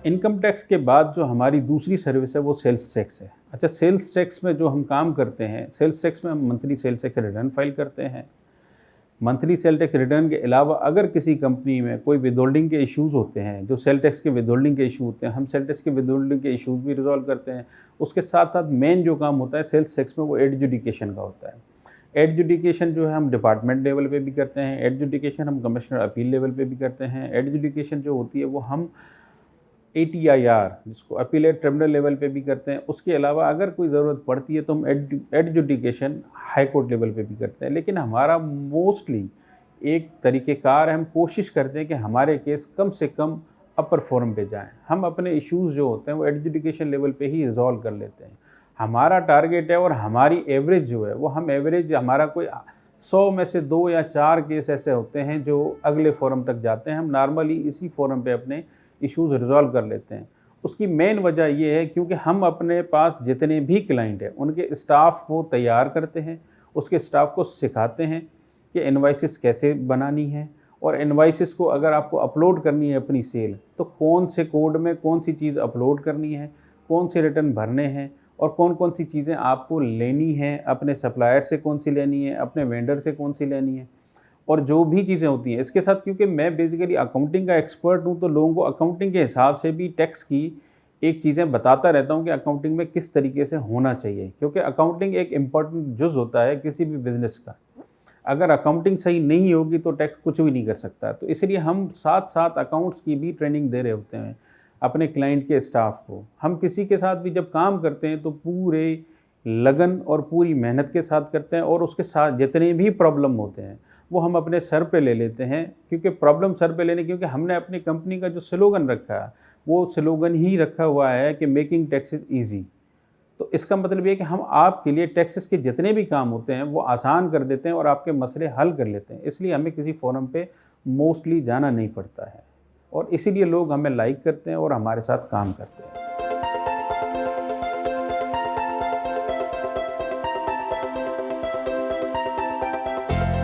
Income tax के बाद जो हमारी दूसरी सर्विस है वो सेल्स टैक्स है। अच्छा, सेल्स टैक्स में जो हम काम करते हैं, सेल्स टैक्स में हम monthly sales tax return file करते हैं। मंथली सेल टैक्स रिटर्न के अलावा अगर किसी कंपनी में कोई विदहोल्डिंग के इश्यूज़ होते हैं, जो सेल टैक्स के विदहोल्डिंग के इशू होते हैं, हम सेल टैक्स के विदहोल्डिंग के इश्यूज़ भी रिज़ॉल्व करते हैं। उसके साथ-साथ मेन जो काम होता है सेल्स टैक्स में वो एडजुडिकेशन का होता है। एडजुडिकेशन जो है हम डिपार्टमेंट लेवल पे भी करते हैं, एडजुडिकेशन हम कमिश्नर अपील लेवल पे भी करते हैं। एडजुडिकेशन जो होती है वो हम एटीआईआर जिसको अपीलेट ट्रिब्यूनल लेवल पे भी करते हैं। उसके अलावा अगर कोई ज़रूरत पड़ती है तो हम एडजुडिकेशन हाई कोर्ट लेवल पे भी करते हैं। लेकिन हमारा मोस्टली एक तरीक़ेकार है, हम कोशिश करते हैं कि हमारे केस कम से कम अपर फोरम पे जाएँ। हम अपने इश्यूज़ जो होते हैं वो एडजुडिकेशन लेवल पे ही रिज़ॉल्व कर लेते हैं। हमारा टारगेट है और हमारी एवरेज जो है वो हम एवरेज हमारा कोई 100 में से 2 या 4 केस ऐसे होते हैं जो अगले फोरम तक जाते हैं। हम नॉर्मली इसी फोरम पे अपने इश्यूज़ रिज़ॉल्व कर लेते हैं। उसकी मेन वजह ये है क्योंकि हम अपने पास जितने भी क्लाइंट हैं उनके स्टाफ को तैयार करते हैं, उसके स्टाफ को सिखाते हैं कि इनवॉइसेस कैसे बनानी है और इनवॉइसेस को अगर आपको अपलोड करनी है अपनी सेल तो कौन से कोड में कौन सी चीज़ अपलोड करनी है, कौन से रिटर्न भरने हैं और कौन-कौन सी चीज़ें आपको लेनी है, अपने सप्लायर से कौन सी लेनी है, अपने वेंडर से कौन सी लेनी है और जो भी चीज़ें होती हैं। इसके साथ क्योंकि मैं बेसिकली अकाउंटिंग का एक्सपर्ट हूँ तो लोगों को अकाउंटिंग के हिसाब से भी टैक्स की एक चीज़ें बताता रहता हूँ कि अकाउंटिंग में किस तरीके से होना चाहिए, क्योंकि अकाउंटिंग एक इम्पॉर्टेंट जुज़ होता है किसी भी बिज़नेस का। अगर अकाउंटिंग सही नहीं होगी तो टैक्स कुछ भी नहीं कर सकता। तो इसलिए हम साथ-साथ अकाउंट्स की भी ट्रेनिंग दे रहे होते हैं अपने क्लाइंट के स्टाफ को। हम किसी के साथ भी जब काम करते हैं तो पूरे लगन और पूरी मेहनत के साथ करते हैं और उसके साथ जितने भी प्रॉब्लम होते हैं वो हम अपने सर पे ले लेते हैं, क्योंकि प्रॉब्लम सर पे लेने क्योंकि हमने अपनी कंपनी का जो स्लोगन रखा है वो स्लोगन ही रखा हुआ है कि मेकिंग टैक्सेस ईज़ी। तो इसका मतलब ये है कि हम आपके लिए टैक्सेस के जितने भी काम होते हैं वो आसान कर देते हैं और आपके मसले हल कर लेते हैं। इसलिए हमें किसी फोरम पे मोस्टली जाना नहीं पड़ता है और इसीलिए लोग हमें लाइक करते हैं और हमारे साथ काम करते हैं।